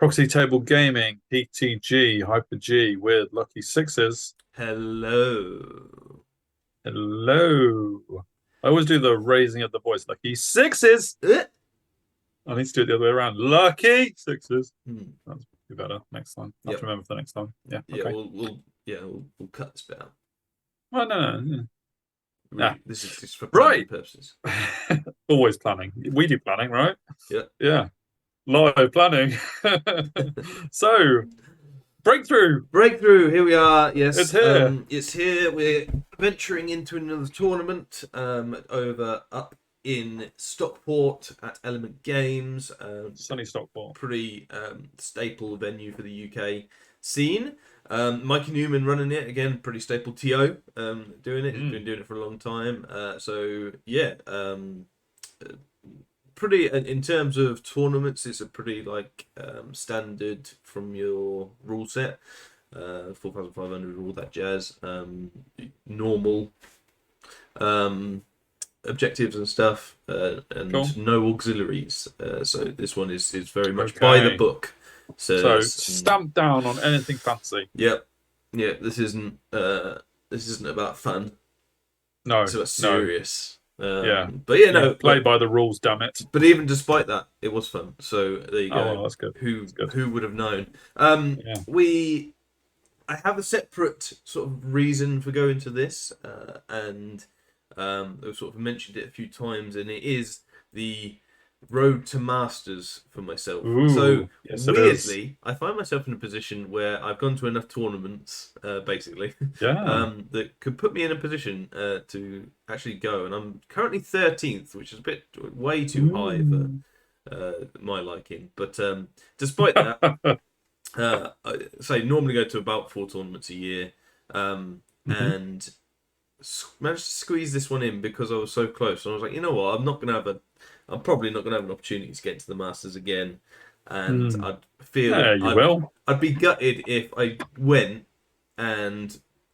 Proxy Table Gaming, PTG, Hyper G with Lucky Sixes. Hello. Hello. I always do the raising of the voice. Lucky Sixes. Eh? I need to do it the other way around. Lucky Sixes. Hmm. That's be better next time. I have to Yep. remember for the next time. Yeah. Yeah, Okay. we'll cut this bit out. Well, no. Ah. Really, this is just for planning Right. purposes. Always planning. We do planning, right? Yeah. Yeah. Live planning. So, breakthrough. Breakthrough. Here we are. It's Yes. here. It's here. We're venturing into another tournament. Up in Stockport at Element Games. Sunny Stockport. Pretty staple venue for the UK scene. Mikey Newman running it again, pretty staple TO doing it. He's been doing it for a long time. Pretty in terms of tournaments, it's a pretty standard from your rule set. 4,500, all that jazz. Normal objectives and stuff, and Cool. no auxiliaries. So this one is very much by the book. So stamp down on anything fancy. Yep. Yeah. This isn't about fun. No. It's about serious. Yeah. But yeah, no. Play by the rules, damn it. But even despite that, it was fun. So there you go. Oh, well, that's good. Who would have known? Yeah. I have a separate sort of reason for going to this, and I've sort of mentioned it a few times, and it is the road to masters for myself. Ooh, so yes, weirdly, I find myself in a position where I've gone to enough tournaments, basically, that could put me in a position to actually go. And I'm currently 13th, which is a bit way too high for my liking. But despite that, I say normally go to about 4 tournaments a year, and managed to squeeze this one in because I was so close. And I was like, you know what, I'm probably not gonna have an opportunity to get into the Masters again, and I'd be gutted if I went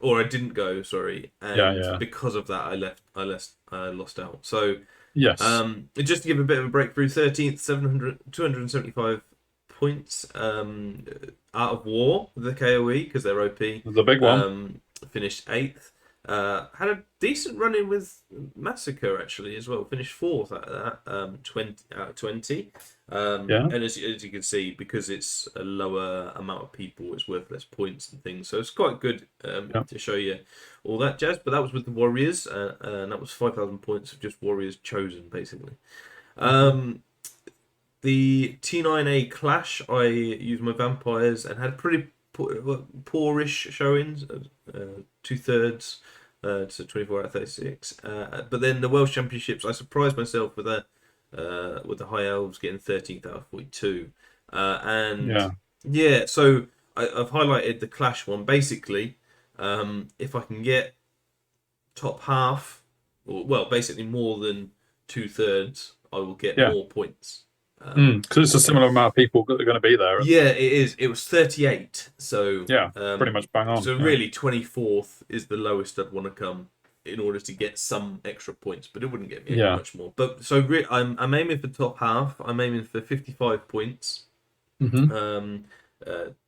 or I didn't go, sorry, and because of that I lost out. So yes, just to give a bit of a breakthrough, 13th, 275 points out of war with the KOE because they're OP. The big one. Finished 8th. Had a decent run in with Massacre actually as well. Finished 4th out of that, 20 out of 20. And as you can see, because it's a lower amount of people, it's worth less points and things. So it's quite good to show you all that jazz. But that was with the Warriors, and that was 5,000 points of just Warriors chosen, basically. The T9A Clash, I used my Vampires and had pretty poorish showings, 2/3. So 24 out of 36. But then the Welsh Championships, I surprised myself with the High Elves getting 13th out of 42. So I've highlighted the Clash one. Basically, if I can get top half, basically more than 2/3, I will get more points. Because it's a similar amount of people that are going to be there. Yeah, it is. It was 38. So pretty much bang on. So really, 24th is the lowest I'd want to come in order to get some extra points, but it wouldn't get me much more. But so I'm aiming for top half. I'm aiming for 55 points.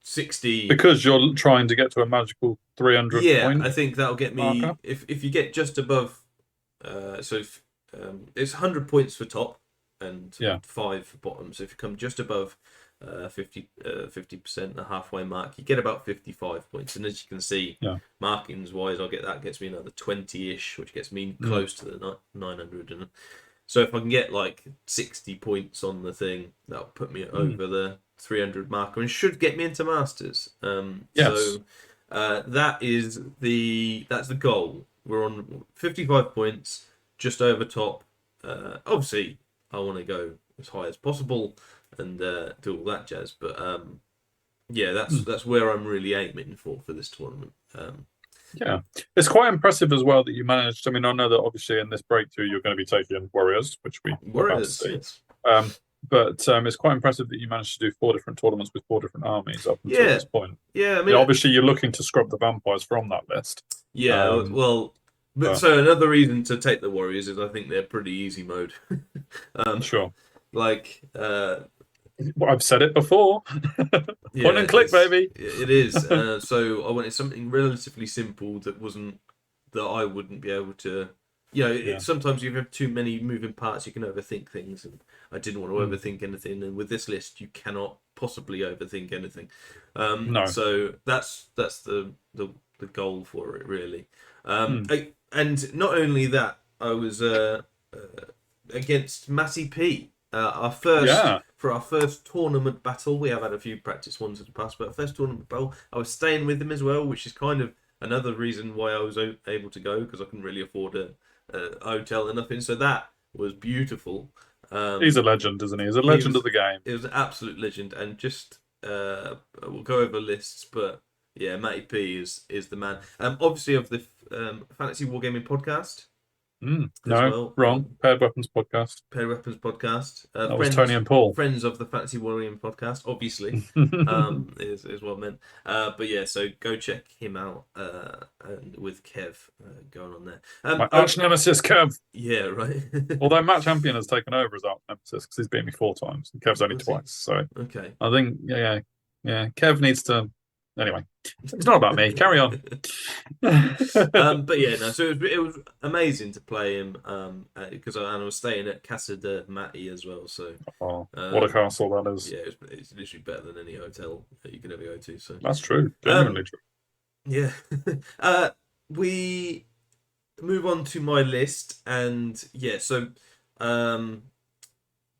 60 because you're trying to get to a magical 300 point. I think that'll get me if you get just above. It's 100 points for top and 5 for bottom. So if you come just above 50%, the halfway mark, you get about 55 points. And as you can see, markings wise, that gets me another 20-ish, which gets me close to the 900. And so if I can get like 60 points on the thing, that'll put me over the 300 marker and should get me into Masters. So that's the goal. We're on 55 points, just over top. Obviously, I want to go as high as possible and do all that jazz. But that's where I'm really aiming for this tournament. It's quite impressive as well that you managed. I mean, I know that obviously in this breakthrough you're going to be taking Warriors, which we're about to see. Yes. But it's quite impressive that you managed to do 4 different tournaments with 4 different armies up until this point. Yeah, I mean, obviously you're looking to scrub the Vampires from that list. So another reason to take the Warriors is I think they're pretty easy mode. Sure. Well, I've said it before. Point and click, baby. It is. So I wanted something relatively simple that I wouldn't be able to. Sometimes you have too many moving parts, you can overthink things, and I didn't want to overthink anything. And with this list, you cannot possibly overthink anything. No. So that's the goal for it, really. And not only that, I was against MattyP. For our first tournament battle. We have had a few practice ones in the past, but our first tournament battle, I was staying with him as well, which is kind of another reason why I was able to go, because I couldn't really afford a hotel or nothing. So that was beautiful. He's a legend, isn't he? He's a legend of the game. It was an absolute legend, and just we'll go over lists, but yeah, MattyP is the man. Obviously of the Fantasy Wargaming podcast. Wrong. Paired Weapons podcast. That was Tony and Paul. Friends of the Fantasy Wargaming podcast, obviously, is what I meant. But yeah, so go check him out. And with Kev going on there. My arch nemesis, Kev. Yeah, right. Although Matt Champion has taken over as arch nemesis because he's beat me 4 times and Kev's only twice. So okay, I think yeah. Kev needs to. Anyway, it's not about me. Carry on. But yeah, no. So it was amazing to play him. Because I was staying at Casa de Matty as well. So what a castle that is. Yeah, it's literally better than any hotel that you could ever go to. So that's true. Genuinely true. Yeah. We move on to my list, and yeah. So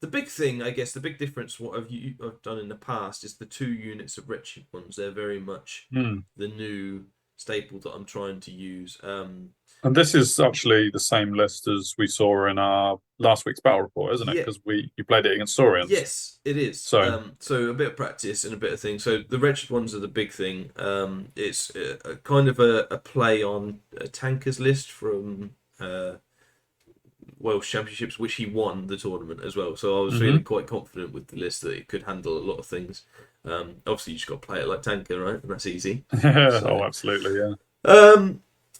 the big thing, I guess, the big difference what I've done in the past is the 2 units of Wretched Ones. They're very much the new staple that I'm trying to use. And this is actually the same list as we saw in our last week's battle report, isn't it? Because you played it against Saurians. Yes, it is. So a bit of practice and a bit of thing. So the Wretched Ones are the big thing. It's kind of a play on a Tanker's list from Welsh Championships, which he won the tournament as well. So I was feeling quite confident with the list that it could handle a lot of things. Obviously, you just got to play it like Tanker, right? And that's easy. Oh, absolutely, yeah.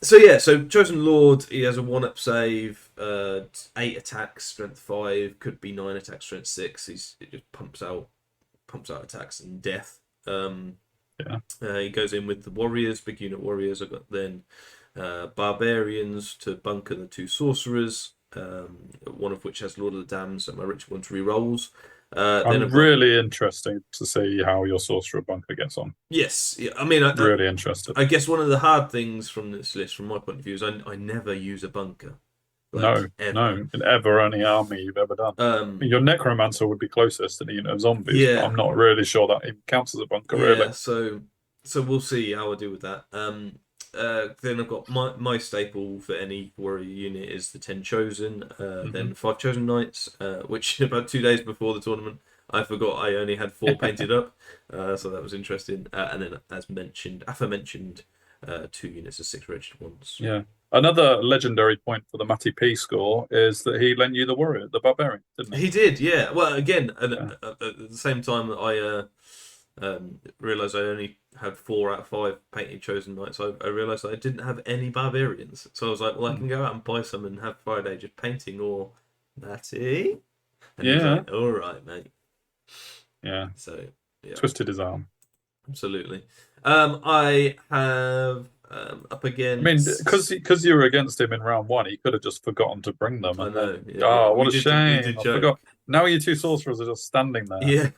So Chosen Lord, he has a 1-up save, 8 attacks, strength 5, could be 9 attacks, strength 6. It just pumps out attacks and death. He goes in with the warriors, big unit warriors. I've got then barbarians to bunker the 2 sorcerers. One of which has Lord of the Damned, so my rich one re-rolls. I'm really interested to see how your Sorcerer Bunker gets on. Yes, yeah, I mean, really interested. I guess one of the hard things from this list, from my point of view, is I never use a bunker. No, in any army you've ever done. Your Necromancer would be closest in a unit of zombies, but I'm not really sure that even counts as a bunker, really. So we'll see how I do with that. Then I've got my staple for any warrior unit is the 10 Chosen, then 5 Chosen Knights, which about 2 days before the tournament I forgot I only had 4 painted up, so that was interesting. And then as aforementioned, 2 units of 6 Wretched Ones. Yeah. Another legendary point for the MattyP score is that he lent you the warrior, the barbarian, didn't he? He did, yeah. Well, again, at the same time that I realised I only had 4 out of 5 painted Chosen Knights, I realised I didn't have any barbarians. So I was like, well, I can go out and buy some and have Friday just painting or Matty. And he was like, all right, mate. Yeah. So, yeah. Twisted his arm. Absolutely. I have up against. I mean, because you were against him in round 1, he could have just forgotten to bring them. I know. Yeah, oh, what a shame! I forgot. Now your 2 sorcerers are just standing there. Yeah,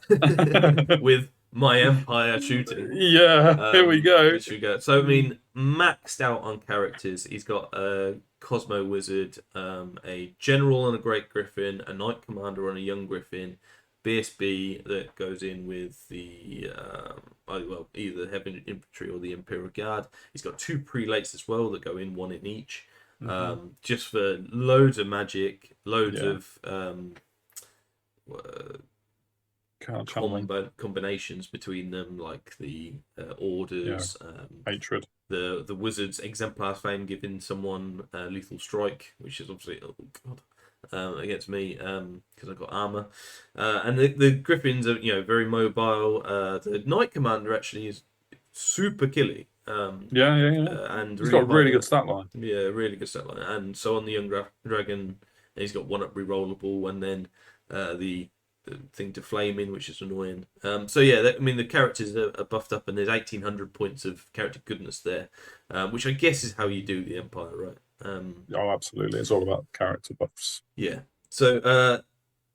with my Empire shooting. Yeah, here we go. So I mean, maxed out on characters. He's got a Cosmo Wizard, a General on a Great Griffin, a Knight Commander on a Young Griffin. BSB that goes in with the either the Heavy Infantry or the Imperial Guard. He's got 2 prelates as well that go in, 1 in each, just for loads of magic, loads of combinations between them, like the orders, hatred. The Wizards Exemplar Fame giving someone lethal strike, which is obviously against me because I've got armor, and the Griffins are very mobile. The Knight Commander actually is super killy. And he's got a really good stat line. Yeah, really good stat line. And so on the Young Dragon, he's got 1-up rerollable, and then the thing to flame in, which is annoying. So yeah, I mean the characters are buffed up, and there's 1,800 points of character goodness there, which I guess is how you do the Empire, right? Oh, absolutely. It's all about character buffs. Yeah. So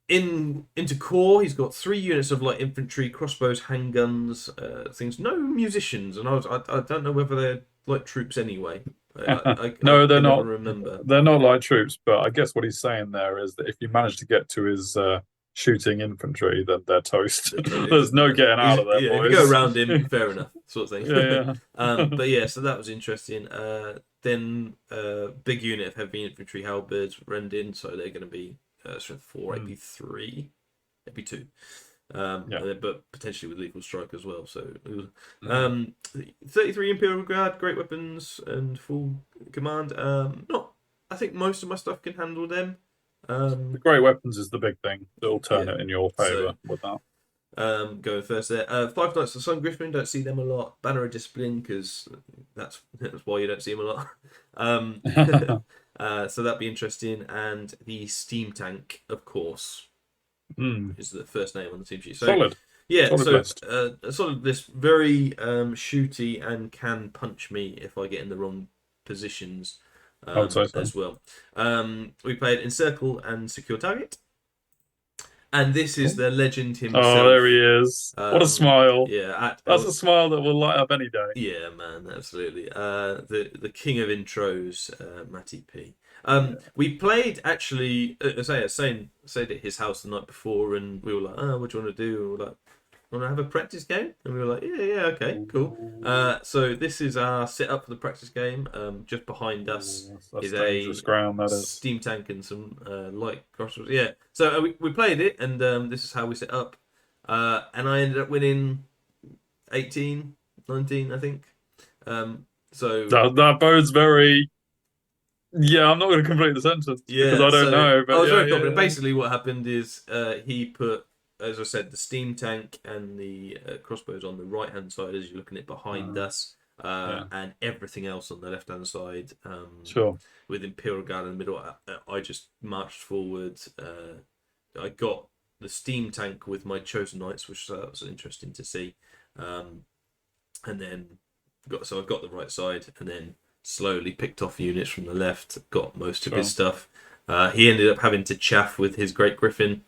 into core, he's got 3 units of light infantry, crossbows, handguns, things. No musicians, and I don't know whether they're light troops anyway. No, they're not. Remember. They're not light troops, but I guess what he's saying there is that if you manage to get to his shooting infantry, then they're toast. There's no getting out of there, yeah, boys. If you go around him, fair enough, sort of thing. Yeah. But yeah, so that was interesting. Then big unit of heavy infantry halberds rend in, so they're going to be strength 4, AP 3, AP 2. But potentially with lethal strike as well. So 33 Imperial Guard, great weapons and full command. I think most of my stuff can handle them. The great weapons is the big thing that'll turn it in your favour with that. Going first there. 5 Knights of the Sun Griffin, don't see them a lot. Banner of Discipline, because that's why you don't see them a lot. So that'd be interesting. And the Steam Tank, of course, is the first name on the team sheet. So, solid. Yeah, solid list. A solid list. Very shooty and can punch me if I get in the wrong positions as well. We played Encircle and Secure Target. And this is the legend himself. Oh, there he is. What a smile. Yeah. That's a smile that will light up any day. Yeah, man, absolutely. The king of intros, MattyP. We played, actually, as I was saying, stayed at his house the night before, and we were like, oh, what do you want to do? And we were like, want to have a practice game? And we were like, yeah, okay, cool. So this is our setup for the practice game. Just behind us is a ground, that is. Steam Tank and some light crossbows. Yeah, so we played it, and this is how we set up. And I ended up winning 18, 19, I think. So that bodes very... Yeah, I'm not going to complete the sentence because I don't know. But I was very confident. Basically, what happened is he put, as I said, the Steam Tank and the crossbows on the right-hand side as you're looking at behind us, and everything else on the left-hand side. With Imperial Guard in the middle, I just marched forward. I got the Steam Tank with my Chosen Knights, which was interesting to see. And then I've got the right side, and then slowly picked off units from the left, got most of his stuff. He ended up having to chaff with his Great Griffin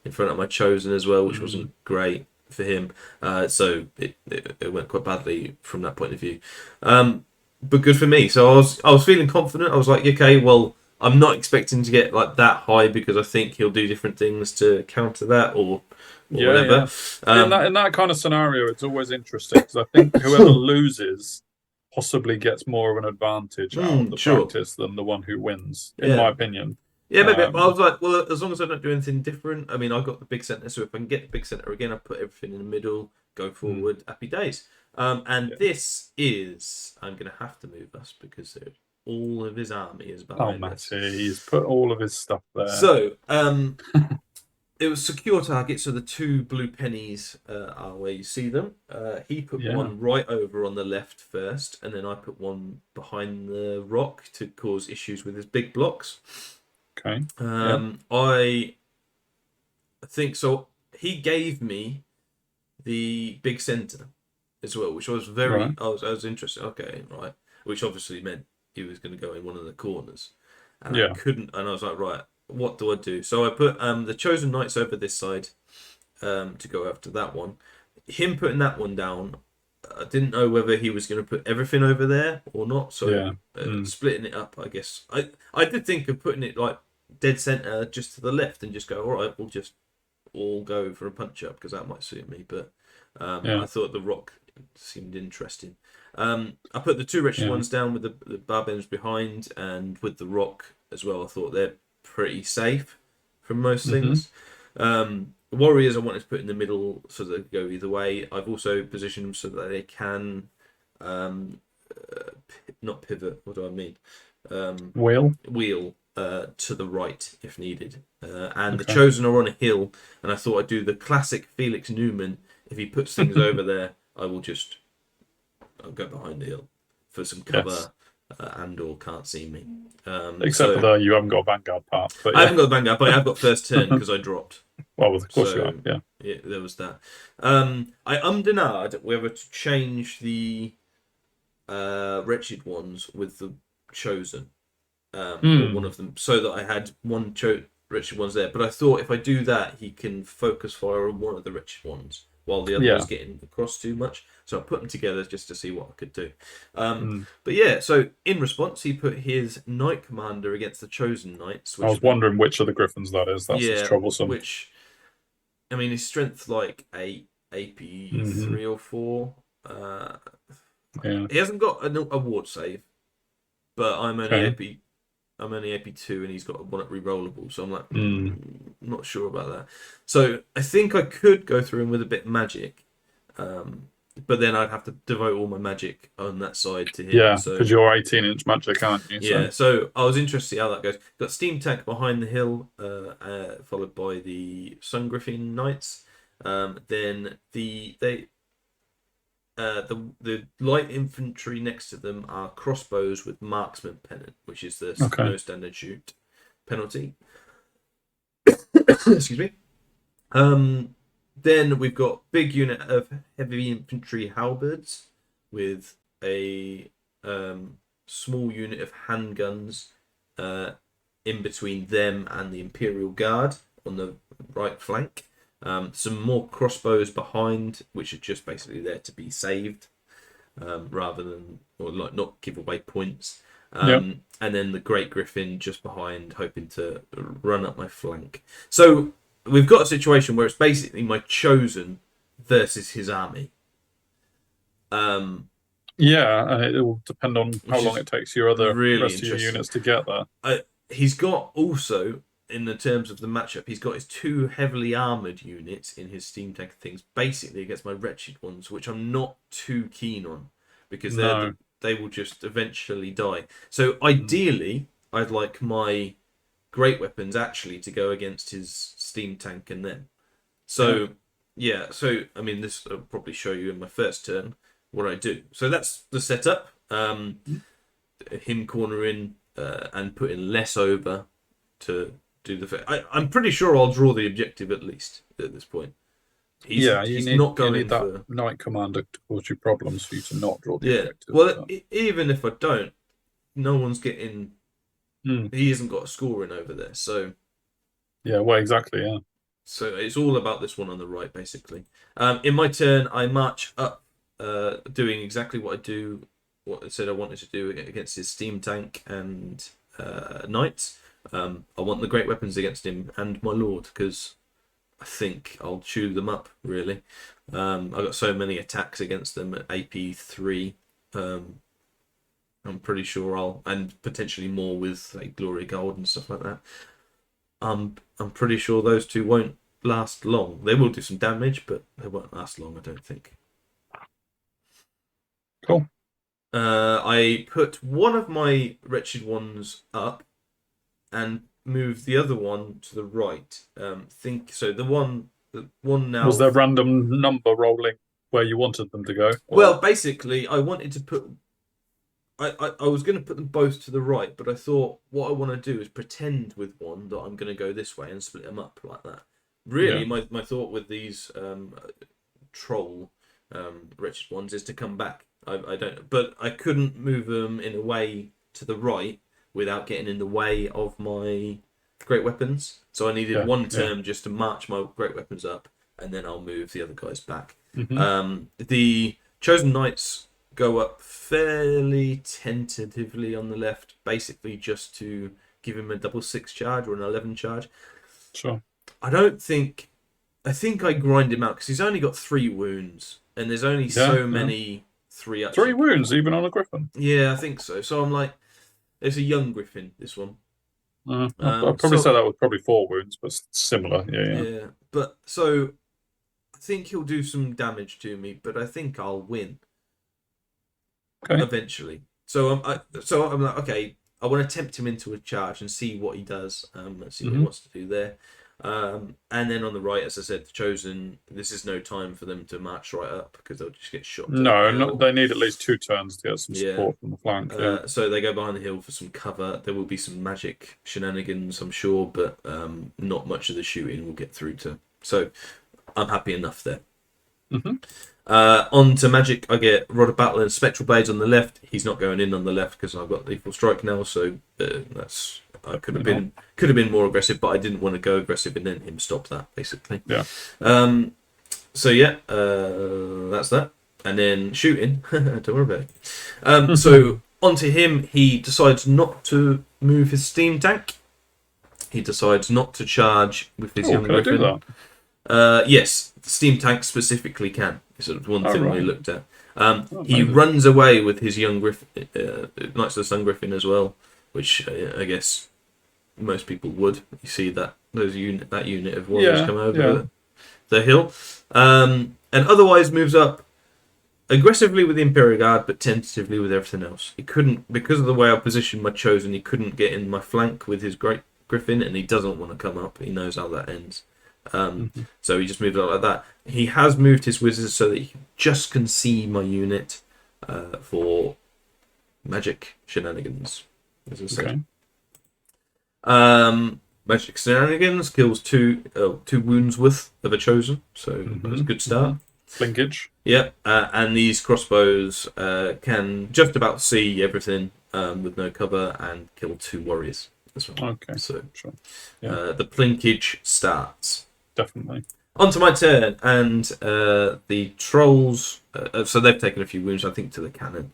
in front of my Chosen as well, which wasn't great for him. So it went quite badly from that point of view. But good for me. So I was feeling confident. I was like, okay, well, I'm not expecting to get like that high because I think he'll do different things to counter that or whatever. Yeah. In that kind of scenario, it's always interesting because I think whoever loses possibly gets more of an advantage out of the practice than the one who wins, in my opinion. Yeah, maybe. But I was like, well, as long as I don't do anything different. I mean, I got the big centre, so if I can get the big centre again, I put everything in the middle, go forward, happy days. This is, I'm going to have to move us because all of his army is behind us. Matty, he's put all of his stuff there. So, it was secure target, so the 2 blue pennies are where you see them. He put one right over on the left first, and then I put one behind the rock to cause issues with his big blocks. Okay. I think so. He gave me the big centre as well, which was very. Right. I was interested. Okay, right. Which obviously meant he was going to go in one of the corners, and I couldn't. And I was like, right, what do I do? So I put the Chosen Knights over this side to go after that one. Him putting that one down, I didn't know whether he was going to put everything over there or not. So splitting it up, I guess. I did think of putting it like dead centre just to the left and just go, all right, we'll just all go for a punch up because that might suit me. But I thought the rock seemed interesting. I put the 2 wretched ones down with the barbends behind, and with the rock as well. I thought they're pretty safe from most things. Warriors I wanted to put in the middle so they could go either way. I've also positioned them so that they can not pivot. What do I mean? Wheel to the right if needed. And the Chosen are on a hill, and I thought I'd do the classic Felix Newman. If he puts things over there, I'll go behind the hill for some cover. and/or can't see me. Except for you haven't got a Vanguard part. But I haven't got the Vanguard, but I have got first turn because I dropped. Well, of course you have, yeah. There was that. I denied whether to change the Wretched ones with the Chosen, or one of them, so that I had one Wretched ones there. But I thought if I do that, he can focus fire on one of the Wretched ones, while the other was getting across too much. So I put them together just to see what I could do. But yeah, so in response, he put his Knight Commander against the Chosen Knights. Which I was wondering which of the Griffins that is. That's troublesome. Which, I mean, his strength like 8, AP 3 or 4. He hasn't got an award save, but I'm only AP 2, and he's got one at rerollable. So I'm like, not sure about that. So I think I could go through him with a bit of magic, but then I'd have to devote all my magic on that side to him. Yeah, because you're 18-inch magic, aren't you? Yeah, so I was interested to see how that goes. Got Steam Tank behind the hill, followed by the Sun Griffin Knights. Then the light infantry next to them are crossbows with marksman pennant, which is the no standard shoot penalty. Excuse me. Then we've got big unit of heavy infantry halberds with a small unit of handguns in between them and the Imperial Guard on the right flank. Some more crossbows behind, which are just basically there to be saved, rather than not give away points. And then the Great Griffin just behind, hoping to run up my flank. So we've got a situation where it's basically my Chosen versus his army. And it will depend on how long it takes your rest of your units to get there. He's got also, in the terms of the matchup, he's got his 2 heavily armoured units in his Steam Tank things, basically against my Wretched ones, which I'm not too keen on, because they will just eventually die. So ideally, I'd like my great weapons actually to go against his Steam Tank and them. So so I mean, this I'll probably show you in my first turn what I do. So that's the setup. Him cornering and putting less over to do the. I'm pretty sure I'll draw the objective at least at this point. He's not going you need that Knight Commander to cause you problems for you to not draw the objective. Well, even if I don't, no one's getting. He hasn't got a scoring over there, so. Yeah, well, exactly, yeah. So it's all about this one on the right, basically. In my turn, I march up, doing exactly what I said I wanted to do against his Steam Tank and Knights. I want the great weapons against him and my Lord, because I think I'll chew them up, really. I've got so many attacks against them at AP 3. I'm pretty sure and potentially more with like Glory Gold and stuff like that. I'm pretty sure those 2 won't last long. They will do some damage, but they won't last long, I don't think. Cool. I put one of my Wretched ones up and move the other one to the right. The one now. Was there random number rolling where you wanted them to go? Or? Well, basically, I wanted to put. I was going to put them both to the right, but I thought what I want to do is pretend with one that I'm going to go this way and split them up like that. Really, my thought with these troll Wretched ones is to come back. I don't, but I couldn't move them in a way to the right without getting in the way of my great weapons. So I needed one turn just to march my great weapons up, and then I'll move the other guys back. The Chosen Knights go up fairly tentatively on the left, basically just to give him a double 6 charge or an 11 charge. Sure. I think I grind him out because he's only got 3 wounds, and there's only so many 3 up. 3 wounds even on a Griffin? Yeah, I think so. So I'm like, it's a young Griffin, this one. I'd probably say that was probably 4 wounds, but similar. Yeah. But so I think he'll do some damage to me, but I think I'll win. Okay. Eventually. So I'm like, okay, I want to tempt him into a charge and see what he does, and see what he wants to do there. And then on the right, as I said, the Chosen, this is no time for them to march right up because they'll just get shot. No, they need at least 2 turns to get some support from the flank. So they go behind the hill for some cover. There will be some magic shenanigans, I'm sure, but not much of the shooting will get through to. So I'm happy enough there. On to magic, I get Rod of Battle and Spectral Blades on the left. He's not going in on the left because I've got Lethal Strike now, so that's... I could have been more aggressive, but I didn't want to go aggressive and then him stop that, basically. Yeah. So yeah, that's that. And then shooting, don't worry about it. So onto him, he decides not to move his steam tank. He decides not to charge with his young Griffin. Can I do that? Yes, the steam tank specifically can. It's sort of one thing we looked at. He runs away with his young Griffin, Knights of the Sun Griffin as well, which I guess most people would. You see that unit of warriors come over the hill, and otherwise moves up aggressively with the Imperial Guard, but tentatively with everything else. He couldn't, because of the way I positioned my Chosen, he couldn't get in my flank with his Great Griffin, and he doesn't want to come up. He knows how that ends. So he just moved out like that. He has moved his wizards so that he just can see my unit for magic shenanigans, as I said. Magic shenanigans kills two wounds worth of a Chosen, so that's a good start. Linkage. Yeah, and these crossbows can just about see everything with no cover and kill 2 warriors as well. Okay, so sure. The plinkage starts. Definitely. Onto my turn, and the trolls. So they've taken a few wounds, I think, to the cannon.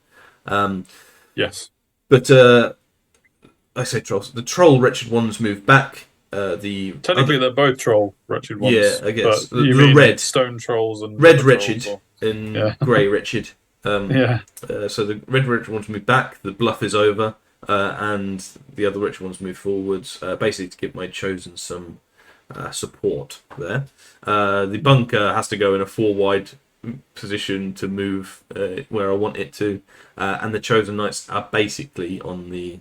Yes. But I say trolls. The troll wretched ones move back. Technically, they're both troll wretched ones. Yeah, I guess the red stone trolls and red wretched and grey wretched. So the red wretched ones move back. The bluff is over, and the other wretched ones move forwards. Basically, to give my Chosen some support there. The bunker has to go in a 4-wide position to move where I want it to, and the Chosen Knights are basically on the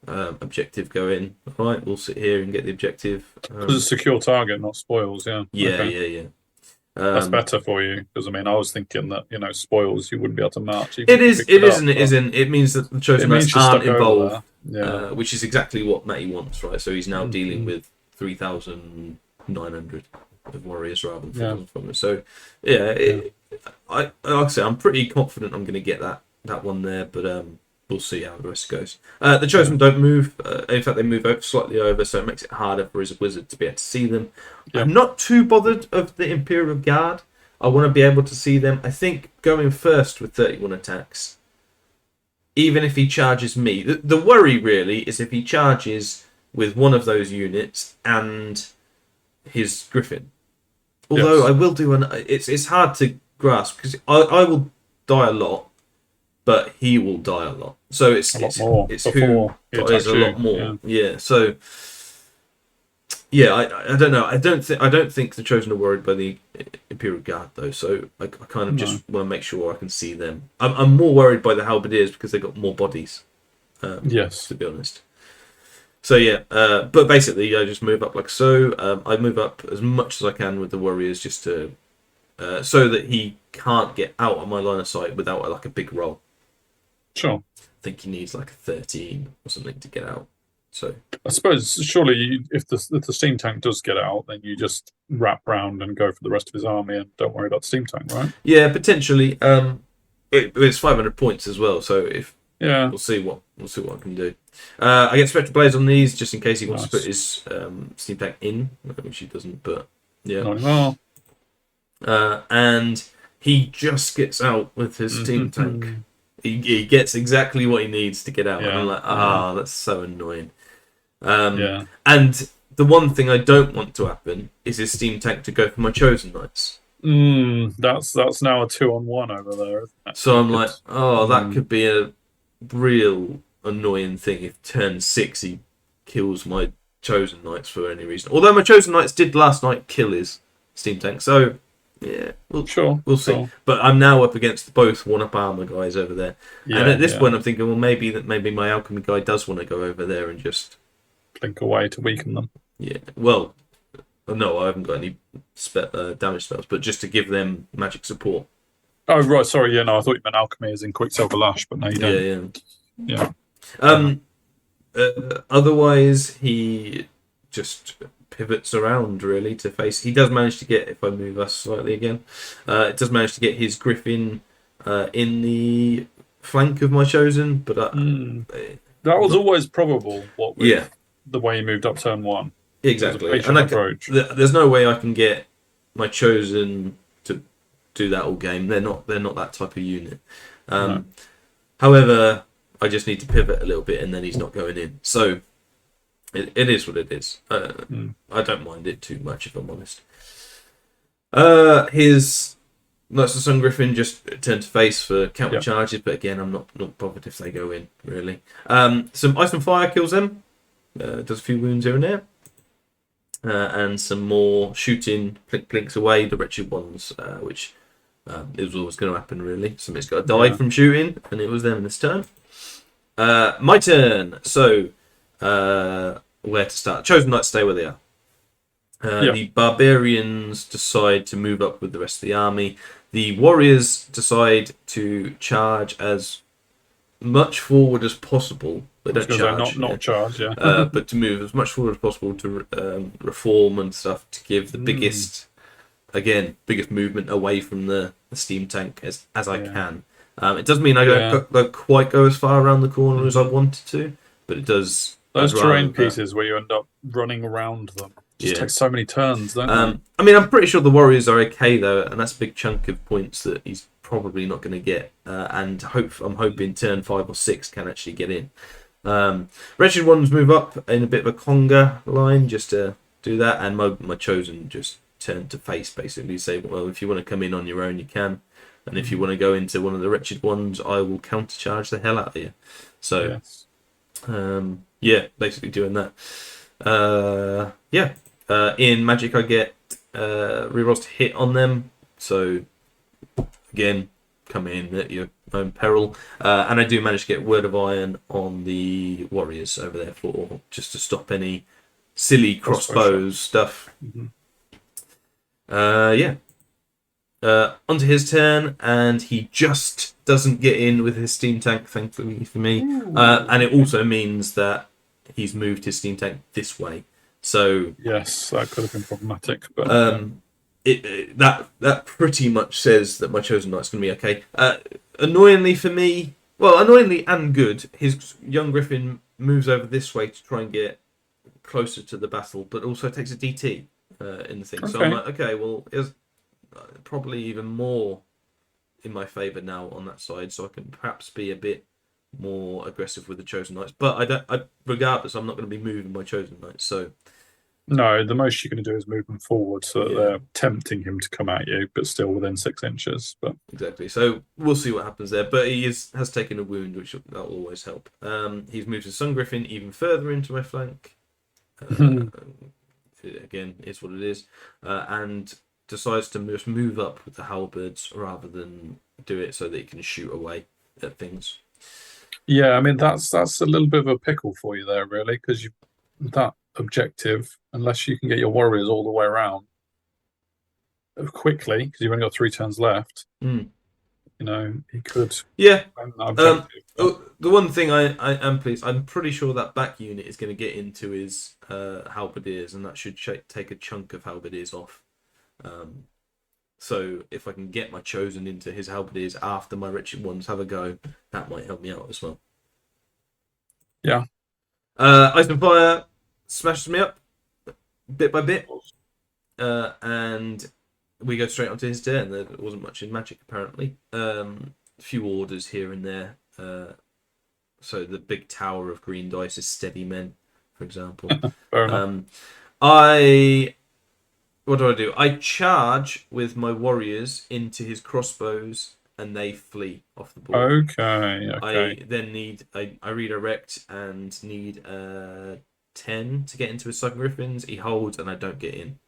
objective going. All right, we'll sit here and get the objective. Because it's a secure target, not spoils. Yeah. That's better for you, because I mean, I was thinking that spoils you wouldn't be able to march. It isn't. It means that the Chosen Knights aren't involved, which is exactly what Matty wants, right? So he's now dealing with 3,900 of warriors rather than 4,500. So like I say, I'm pretty confident I'm going to get that one there, but we'll see how the rest goes. The Chosen don't move. In fact, they move slightly over, so it makes it harder for his wizard to be able to see them. I'm not too bothered of the Imperial Guard. I want to be able to see them. I think going first with 31 attacks, even if he charges me, the worry really is if he charges with one of those units and his Griffin. Although I will do it's hard to grasp because I will die a lot, but he will die a lot. So it's a lot more. It's who dies a lot more. Yeah. So I don't know. I don't think the Chosen are worried by the Imperial Guard though. So I kind of just want to make sure I can see them. I'm more worried by the Halberdiers because they've got more bodies. To be honest. So but basically I just move up like so. I move up as much as I can with the warriors just to so that he can't get out of my line of sight without like a big roll. Sure. I think he needs like a 13 or something to get out. So I suppose surely if the steam tank does get out, then you just wrap round and go for the rest of his army and don't worry about the steam tank, right? Yeah, potentially. It's 500 points as well, so if we'll see what I can do. I get Spectral Blades on these just in case he wants to put his steam tank in, which he doesn't. But and he just gets out with his steam tank. He gets exactly what he needs to get out. And I'm like, that's so annoying. And the one thing I don't want to happen is his steam tank to go for my Chosen Knights. That's now a 2-on-1 over there. Isn't it? So I'm like, that could be a real annoying thing if turn 6 he kills my Chosen Knights for any reason. Although my Chosen Knights did last night kill his steam tank, so we'll see. Sure. But I'm now up against both 1-up armor guys over there, and at this point I'm thinking, well, maybe my alchemy guy does want to go over there and just blink away to weaken them. Yeah, well, No, I haven't got any damage spells, but just to give them magic support. Oh, right. Sorry. Yeah, no, I thought you meant alchemy as in Quicksilver Lash, but no, you don't. Yeah. Yeah. Otherwise, he just pivots around really to face. He does manage to get, if I move us slightly again, it does manage to get his Griffin in the flank of my chosen, but that was always probable. The way he moved up turn 1. Exactly, and there's no way I can get my chosen to do that all game. They're not that type of unit. No. However, I just need to pivot a little bit, and then he's not going in. So it is what it is. I don't mind it too much, if I'm honest. His Knights of Sun Griffin just turn to face for counter charges, but again, I'm not bothered if they go in, really. Some Ice and Fire kills them. Does a few wounds here and there. And some more shooting plinks away the wretched ones, which it was always going to happen, really. Somebody's got to die from shooting, and it was them this turn. My turn. So, where to start? Chosen Knights stay where they are. The Barbarians decide to move up with the rest of the army. The Warriors decide to charge as much forward as possible. They don't charge. Not charge, yeah. But to move as much forward as possible to reform and stuff to give the biggest movement away from the steam tank as I can. It does mean I don't quite go as far around the corner as I wanted to, but it does. Those terrain pieces where you end up running around them just takes so many turns, don't they? I mean, I'm pretty sure the Warriors are okay though, and that's a big chunk of points that he's probably not going to get. And I'm hoping turn 5 or 6 can actually get in. Wretched Ones move up in a bit of a conga line just to do that, and my chosen just turn to face, basically say, well, if you want to come in on your own, you can, and if you want to go into one of the Wretched Ones, I will countercharge the hell out of you. So, basically doing that. In Magic, I get rerolls to hit on them. So, again, come in at your own peril. And I do manage to get Word of Iron on the Warriors over there for just to stop any silly crossbows stuff. Onto his turn, and he just doesn't get in with his steam tank, thankfully for me. And it also means that he's moved his steam tank this way. So yes, that could have been problematic. But that pretty much says that my chosen knight's going to be okay. Annoyingly for me, annoyingly and good, his young Griffin moves over this way to try and get closer to the battle, but also takes a DT in the thing. So I'm like, okay, well, it's probably even more in my favour now on that side, so I can perhaps be a bit more aggressive with the chosen knights. But regardless, I'm not going to be moving my chosen knights. So no, the most you're going to do is move them forward so that they're tempting him to come at you, but still within 6 inches. But exactly. So we'll see what happens there. But he has taken a wound, which will always help. He's moved his Sun Griffin even further into my flank. Again, is what it is. And decides to just move up with the halberds rather than do it so that he can shoot away at things. Yeah, I mean that's a little bit of a pickle for you there, really, because that objective, unless you can get your warriors all the way around quickly, because you've only got 3 turns left. You know, he could. Yeah. The one thing I am pleased, I'm pretty sure that back unit is going to get into his halberdiers, and that should take a chunk of halberdiers off. So if I can get my chosen into his halberdiers after my wretched ones have a go, that might help me out as well. Yeah. Ice and Fire smashes me up bit by bit, and we go straight onto his turn. There wasn't much in Magic apparently. A few orders here and there. So the big tower of green dice is Steady Men, for example. Fair enough. What do? I charge with my warriors into his crossbows, and they flee off the board. Okay. I then I redirect and need 10 to get into his Sun Griffins. He holds, and I don't get in.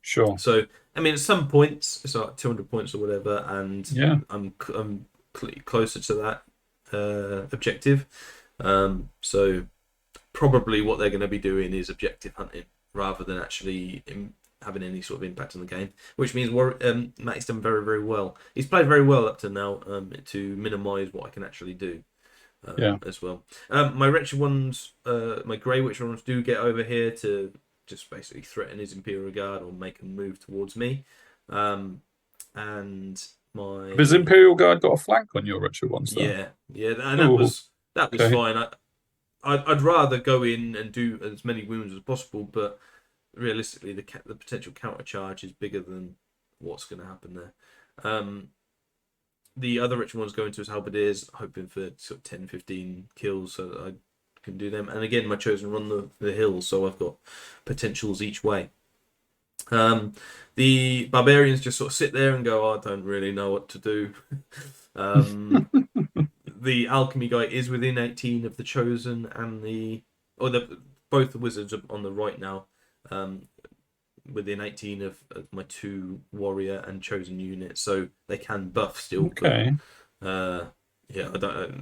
Sure. So I mean, at some points it's like 200 points or whatever, and I'm closer to that objective. So probably what they're going to be doing is objective hunting rather than actually having any sort of impact on the game, which means Matty's done very, very well. He's played very well up to now to minimise what I can actually do as well. My wretched ones, my grey witch ones do get over here to just basically threaten his Imperial Guard or make him move towards me. And my... Has Imperial Guard got a flank on your wretched ones? Though? Yeah, and that was fine. I'd rather go in and do as many wounds as possible, but realistically, the potential counter charge is bigger than what's going to happen there. The other rich ones go into his halberdiers, hoping for sort of 10-15 kills so that I can do them. And again, my chosen run the hills, so I've got potentials each way. The barbarians just sort of sit there and go, oh, I don't really know what to do. The alchemy guy is within 18 of the chosen and both the wizards are on the right now. Within 18 of my 2 warrior and chosen units, so they can buff still. Okay. But, I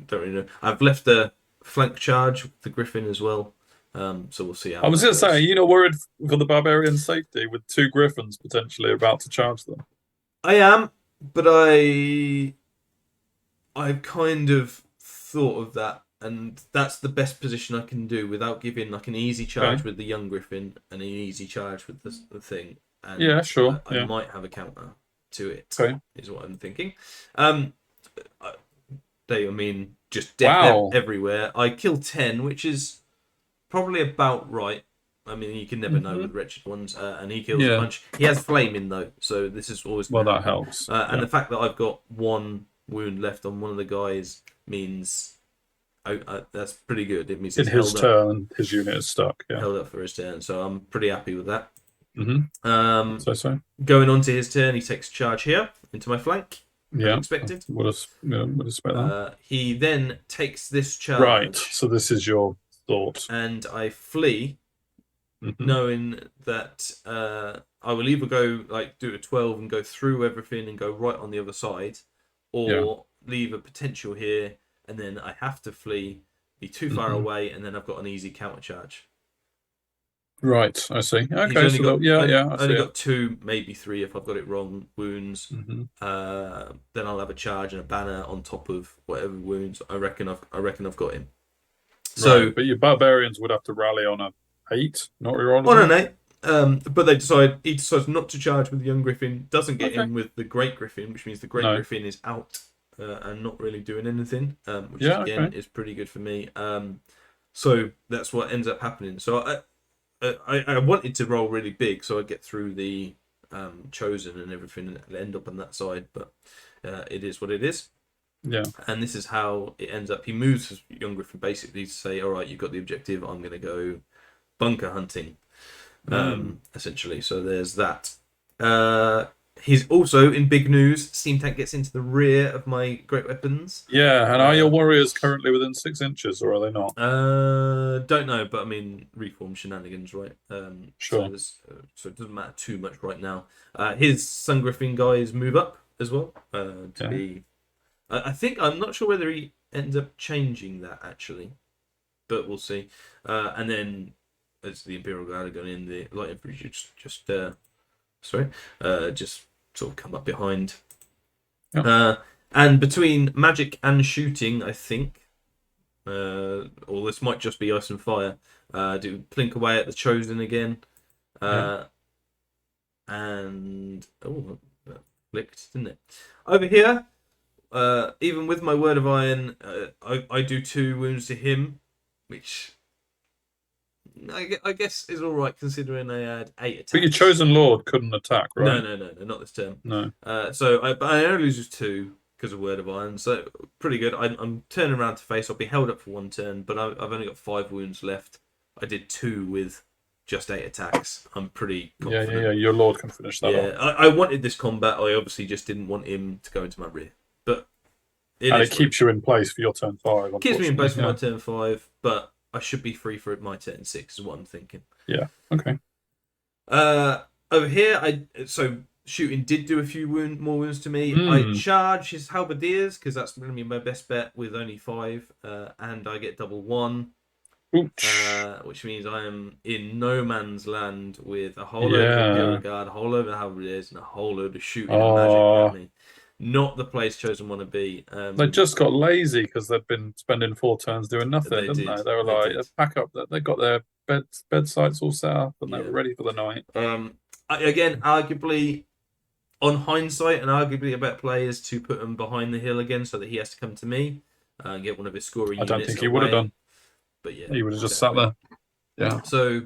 don't really know. I've left a flank charge with the griffin as well. So we'll see how. I was going to say, are you not worried for the barbarian safety with 2 griffins potentially about to charge them? I am, but I've kind of thought of that, and that's the best position I can do without giving like an easy charge with the young griffin and an easy charge with the thing. And yeah, sure. I might have a counter to it. Is what I'm thinking. Just death everywhere. I kill 10, which is probably about right. I mean, you can never know with wretched ones, and he kills a bunch. He has flaming though, so this is always that helps. And the fact that I've got 1 wound left on one of the guys means that's pretty good. It means in his turn, his unit is stuck. Yeah, held up for his turn, so I'm pretty happy with that. So going on to his turn, he takes charge here into my flank. Yeah, expected. Would expect that. He then takes this charge. Right. So this is your thought. And I flee, knowing that I will either go do a 12 and go through everything and go right on the other side, or leave a potential here and then I have to flee, be too far away, and then I've got an easy counter charge. Right, I see. Okay, so I've only got 2, maybe 3 if I've got it wrong. Wounds. Then I'll have a charge and a banner on top of whatever wounds. I reckon I've got him. So, right, but your barbarians would have to rally on a 8, not reroll. On an 8. But he decides not to charge with the young griffin. Doesn't get in with the great griffin, which means the great griffin is out and not really doing anything. Which again is pretty good for me. So that's what ends up happening. So I wanted to roll really big so I'd get through the chosen and everything and end up on that side, but it is what it is. Yeah. And this is how it ends up. He moves his young griffin basically to say, all right, you've got the objective, I'm going to go bunker hunting, essentially. So there's that. He's also in big news. Steam Tank gets into the rear of my great weapons. Yeah, and are your warriors currently within 6 inches, or are they not? Don't know, but I mean, reform shenanigans, right? Sure. So it doesn't matter too much right now. His Sun Griffin guys move up as well to be. I think I'm not sure whether he ends up changing that actually, but we'll see. And then as the Imperial Guard are going in, the light infantry just sort of come up behind. And between magic and shooting, I think, or this might just be ice and fire, do plink away at the chosen again. And that flicked, didn't it? Over here, even with my word of iron, I do 2 wounds to him, which I guess is all right considering I had 8 attacks. But your chosen lord couldn't attack, right? No, not this turn. No. So I only lose 2 because of word of iron. So pretty good. I'm turning around to face. I'll be held up for 1 turn, but I've only got 5 wounds left. I did 2 with just 8 attacks. I'm pretty confident. Yeah. Your lord can finish that off. I wanted this combat. I obviously just didn't want him to go into my rear. But it keeps you in place for your turn 5. It keeps me in place for my turn 5, but I should be free for my turn 6 is what I'm thinking. Yeah, okay. Over here, shooting did do a few more wounds to me. I charge his halberdiers because that's going to be my best bet with only 5, and I get double 1. which means I am in no man's land with a whole load of Imperial Guard, a whole load of Halberdiers, and a whole load of shooting and magic at me. Not the place Chosen want to be. They just got lazy because they'd been spending 4 turns doing nothing, didn't they? They were like, pack up. They got their bed sites all set up and they were ready for the night. Again, arguably, on hindsight, and arguably a better play is to put him behind the hill again so that he has to come to me and get one of his scoring units. I don't think he would have done. But yeah, he would have just sat there. Yeah. So,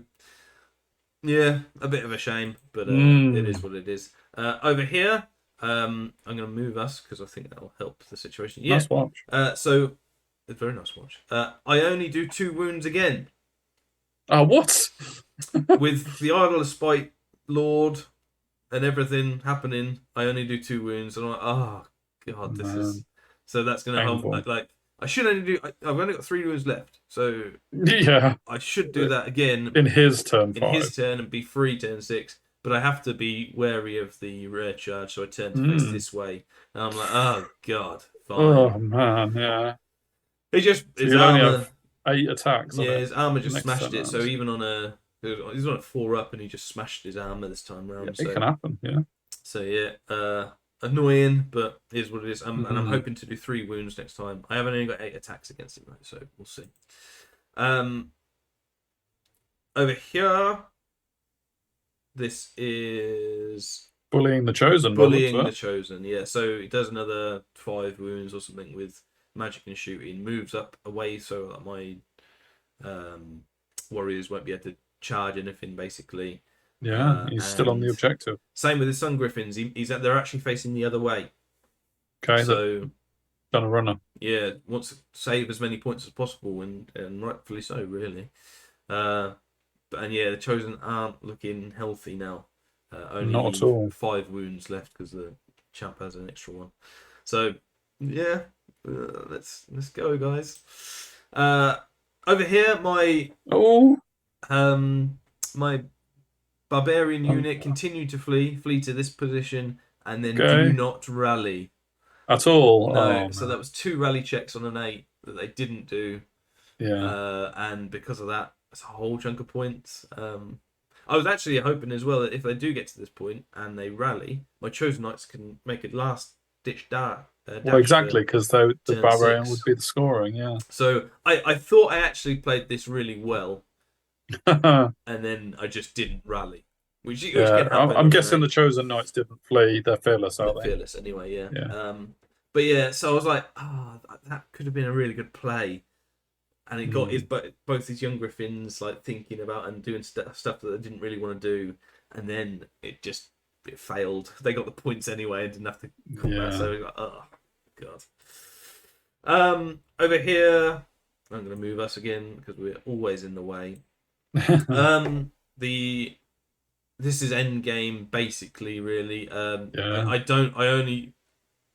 yeah, a bit of a shame, but it is what it is. Over here, I'm going to move us because I think that will help the situation. Yeah. Nice watch. So, a very nice watch. I only do 2 wounds again. What? With the Idol of Spite Lord and everything happening, I only do 2 wounds, and I'm like, oh god, this is. So that's going to help. Like, I should only do. I've only got 3 wounds left, so yeah, I should do that again in his turn. In his turn, and be free turn 6. But I have to be wary of the rare charge, so I turn to face this way, and I'm like, oh god, fine. Oh man, yeah. His armor, 8 attacks. Yeah, his armor just smashed it. So even on he's on a 4-up, and he just smashed his armor this time round. Yeah, it can happen, yeah. So yeah, annoying, but here's what it is. And I'm hoping to do 3 wounds next time. I haven't only got 8 attacks against him, though, so we'll see. Over here, this is bullying the Chosen. Bullying the Chosen, yeah. So he does another 5 wounds or something with magic and shooting. Moves up away so that my warriors won't be able to charge anything, basically. Yeah, he's still on the objective. Same with the Sun Griffins. They're actually facing the other way. Okay, so done a runner. Yeah, wants to save as many points as possible, and rightfully so, really. And yeah, the Chosen aren't looking healthy now. Only not at all. 5 wounds left because the chap has an extra one. So yeah, let's go, guys. Over here, my my barbarian unit continued to flee to this position, and then do not rally at all. No, so that was 2 rally checks on an 8 that they didn't do. Yeah, and because of that, it's a whole chunk of points. I was actually hoping as well that if they do get to this point and they rally, my Chosen Knights can make it last ditch dash. Well, exactly, because the barbarian would be the scoring. Yeah. So I thought I actually played this really well. And then I just didn't rally, which can happen. I'm guessing the Chosen Knights didn't flee. They're fearless, aren't they? Fearless anyway, yeah. But yeah, so I was like, that could have been a really good play, and it got both these young Griffins like thinking about and doing stuff that they didn't really want to do, and then it failed. They got the points anyway and didn't have to combat. So I was like, oh god. Over here, I'm going to move us again because we're always in the way. This is end game basically, really. I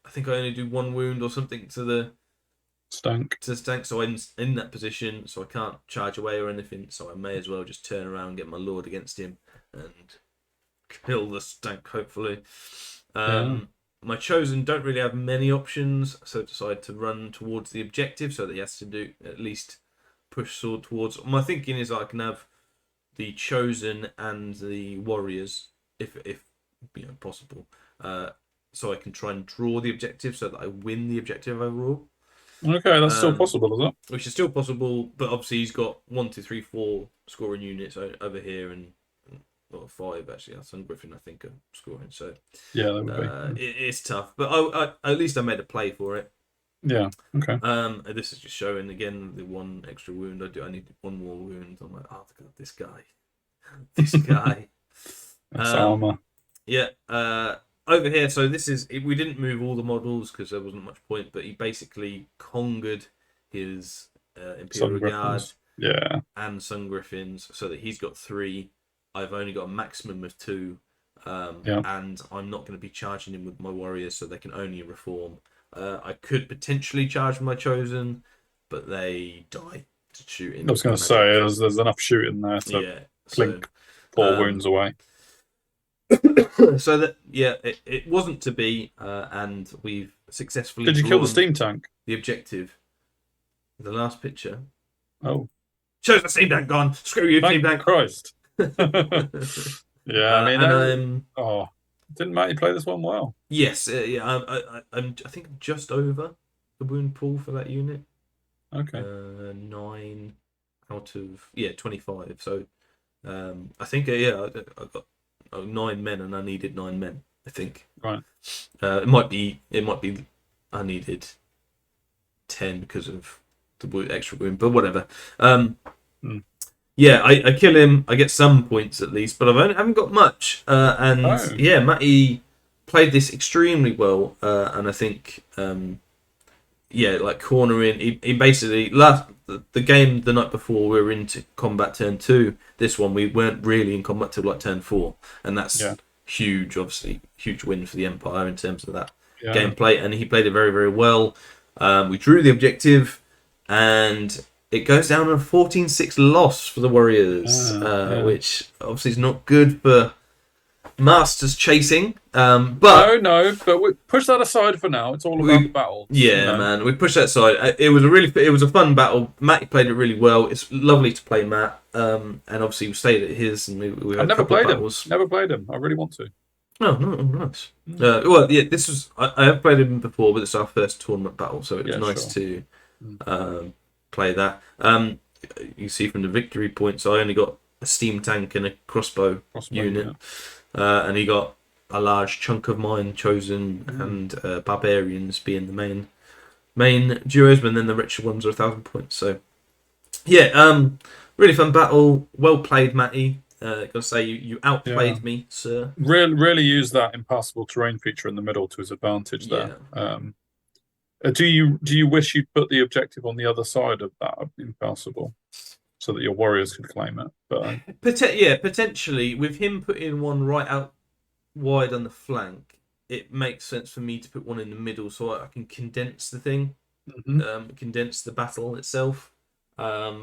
think I only do 1 wound or something to the stank. So I'm in that position, so I can't charge away or anything. So I may as well just turn around and get my lord against him and kill the stank. Hopefully, my Chosen don't really have many options, so I decide to run towards the objective so that he has to do at least push sword towards. My thinking is I can have the Chosen and the warriors, if possible, so I can try and draw the objective so that I win the objective overall. Okay, that's still possible, is it? Which is still possible, but obviously he's got 1, 2, 3, 4 scoring units over here, and 5 actually. Sun Griffin, I think, are scoring. So yeah, that would be. It's tough, but at least I made a play for it. Yeah. Okay. This is just showing again the 1 extra wound. I need 1 more wound. I'm like, oh god, this guy. That's armor. Yeah. Over here, so this is we didn't move all the models because there wasn't much point, but he basically conquered his Imperial Guard, and Sun Griffins, so that he's got 3. I've only got a maximum of 2, and I'm not going to be charging him with my warriors, so they can only reform. I could potentially charge my Chosen, but they die to shooting. I was going to say there's enough shooting there to clink 4 wounds away. So that it wasn't to be, and we've successfully. Did you kill the steam tank? The objective. The last picture. Oh. Shows the Steam Tank gone. Screw you, Steam Tank. Christ. Yeah, I mean, didn't Matty play this one well? Yes, yeah. I think I'm just over the wound pool for that unit. Okay. 9 out of 25. So I think I got 9 men, and I needed 9 men. I think. Right. It might be I needed 10 because of the extra wound, but whatever. Yeah, I kill him. I get some points at least, but I haven't got much. Matty played this extremely well, and I think like cornering. He basically the game the night before we were into combat turn 2. This one we weren't really in combat till like turn 4, and that's huge. Obviously, huge win for the Empire in terms of that gameplay, and he played it very, very well. We drew the objective, and it goes down a 14-6 loss for the Warriors, which obviously is not good for Masters chasing. But but we push that aside for now. It's all about the battle. Yeah, man, we push that aside. It was a fun battle. Matt played it really well. It's lovely to play Matt, and obviously we stayed at his, and we had never played him. Never played him. I really want to. Oh, no, nice. This was I have played him before, but it's our first tournament battle, so it was nice to play that. You see from the victory points, I only got a steam tank and a crossbow unit, and he got a large chunk of mine chosen, and barbarians being the main duos, but then the richer ones are 1,000 points. So really fun battle. Well played, Matty. Gotta say you outplayed me, sir. Really use that impassable terrain feature in the middle to his advantage there. Do you wish you'd put the objective on the other side of that impassable, so that your warriors could claim it? But potentially with him putting one right out wide on the flank, it makes sense for me to put one in the middle so I can condense the thing, condense the battle itself. But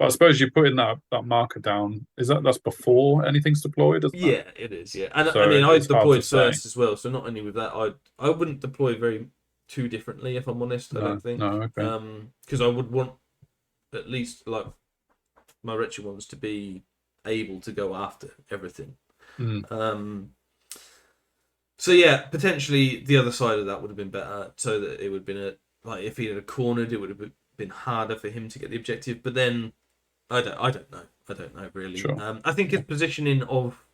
I suppose you're putting that marker down. That's before anything's deployed? Yeah, it is. Yeah, and so I deployed first as well. So not only with that, I wouldn't deploy too differently, if I'm honest. I don't think. No, okay. Because I would want at least like my richer ones to be able to go after everything. So yeah, potentially the other side of that would have been better, so that it would have been if he had cornered, it would have been harder for him to get the objective. But then I don't know really. Sure. I think his positioning of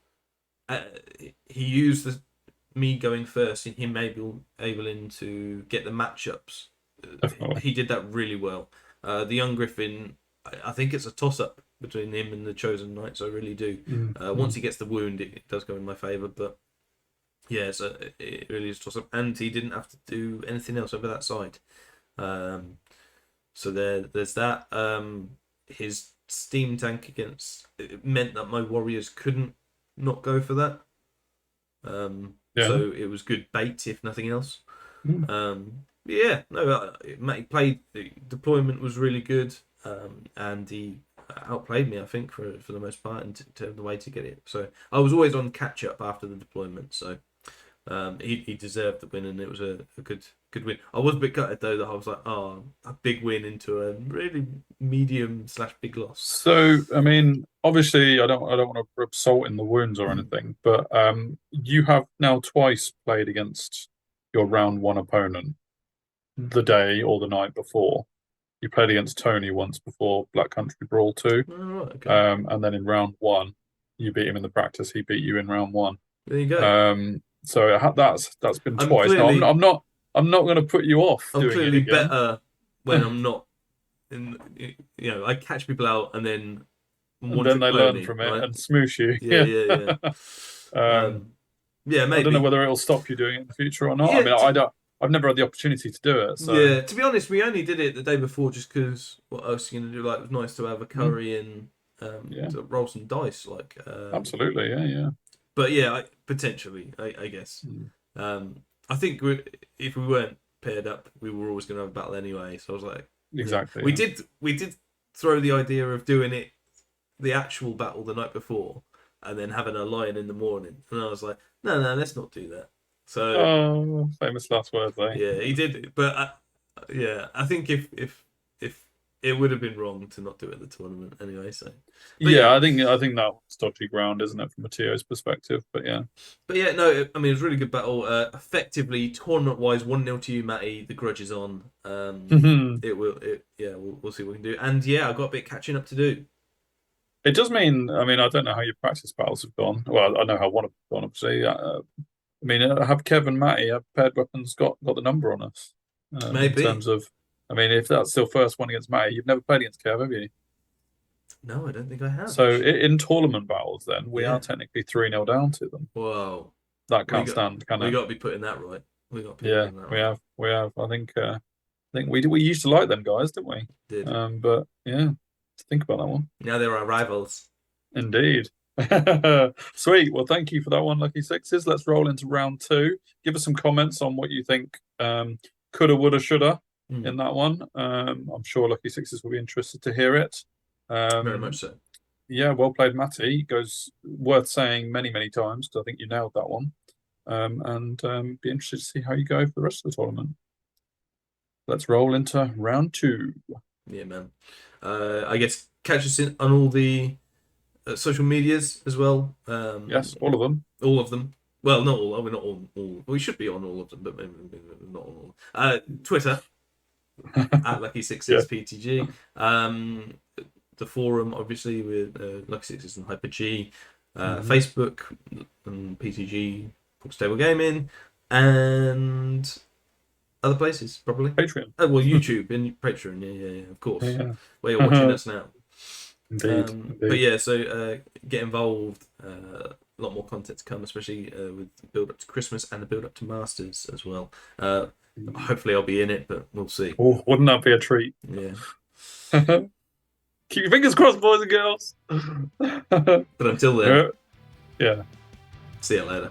he used me going first and him able to get the matchups. He did that really well. The young Griffin, I think it's a toss up between him and the Chosen Knights. I really do. Once he gets the wound, it does go in my favour. But yeah, so it really is a toss up, and he didn't have to do anything else over that side. So there's that. His steam tank it meant that my warriors couldn't not go for that. So it was good bait, if nothing else. Matty played. The deployment was really good, and he outplayed me, I think, for the most part, in terms of the way to get it. So I was always on catch up after the deployment. So he deserved the win, and it was a good win. I was a bit gutted though that I was like, a big win into a really medium/big loss. So I mean, obviously, I don't want to rub salt in the wounds or anything, but you have now twice played against your round 1 opponent the day or the night before. You played against Tony once before Black Country Brawl 2, and then in round 1, you beat him in the practice. He beat you in round 1. There you go. So that's been twice. Now, I'm not going to put you off. I'm doing clearly it again. better when I'm not. I catch people out and then they learn from it and smoosh you. Yeah. Maybe. I don't know whether it'll stop you doing it in the future or not. I mean, I've never had the opportunity to do it. So. Yeah, to be honest, we only did it the day before just because what else are you going to do? Like, it was nice to have a curry and to roll some dice. Absolutely, yeah. But yeah, potentially, I guess. I think if we weren't paired up, we were always going to have a battle anyway. So I was like, exactly. We did throw the idea of doing it, the actual battle the night before, and then having a lion in the morning. And I was like, no, let's not do that. So famous last words, eh? Yeah, he did. But I think if it would have been wrong to not do it at the tournament anyway. So, yeah, I think that's dodgy ground, isn't it, from Mattio's perspective? But yeah, no, I mean it was a really good battle. Effectively, tournament-wise, 1-0 to you, Matty. The grudge is on. We'll see what we can do. And yeah, I've got a bit catching up to do. It does mean, I mean, I don't know how your practice battles have gone. Well, I know how one have gone, obviously. I mean, have Kev and Matty, have paired weapons got the number on us? Maybe. In terms of, I mean, if that's still first one against Matty, you've never played against Kev, have you? No, I don't think I have. So in tournament battles, then, we are technically 3-0 down to them. Whoa. That can't stand, can it? We got to be putting that right. We have. I think we used to like them guys, didn't we? Did. But yeah, think about that one. Now they're our rivals. Indeed. Sweet. Well, thank you for that one, Lucky Sixes. Let's roll into round 2. Give us some comments on what you think coulda, woulda, shoulda in that one. I'm sure Lucky Sixes will be interested to hear it. Very much so. Yeah, well played, Matty. Goes worth saying many, many times because I think you nailed that one. And be interested to see how you go for the rest of the tournament. Let's roll into round 2. Yeah, man. I guess catch us on all the social medias as well. Yes, all of them. All of them. Well, not all. We're not all. We should be on all of them, but maybe not on all. Twitter at Lucky Sixes PTG. The forum, obviously, with Lucky Sixes and Hyper G. Facebook and PTG, Proxy Table Gaming, and other places, probably. Patreon. Oh, well, YouTube and Patreon, yeah, of course. Yeah. Where you're watching us now. Indeed. But yeah, so get involved. A lot more content to come, especially with the build up to Christmas and the build up to Masters as well. Hopefully, I'll be in it, but we'll see. Oh, wouldn't that be a treat? Yeah. Keep your fingers crossed, boys and girls. But until then, yeah. see you later.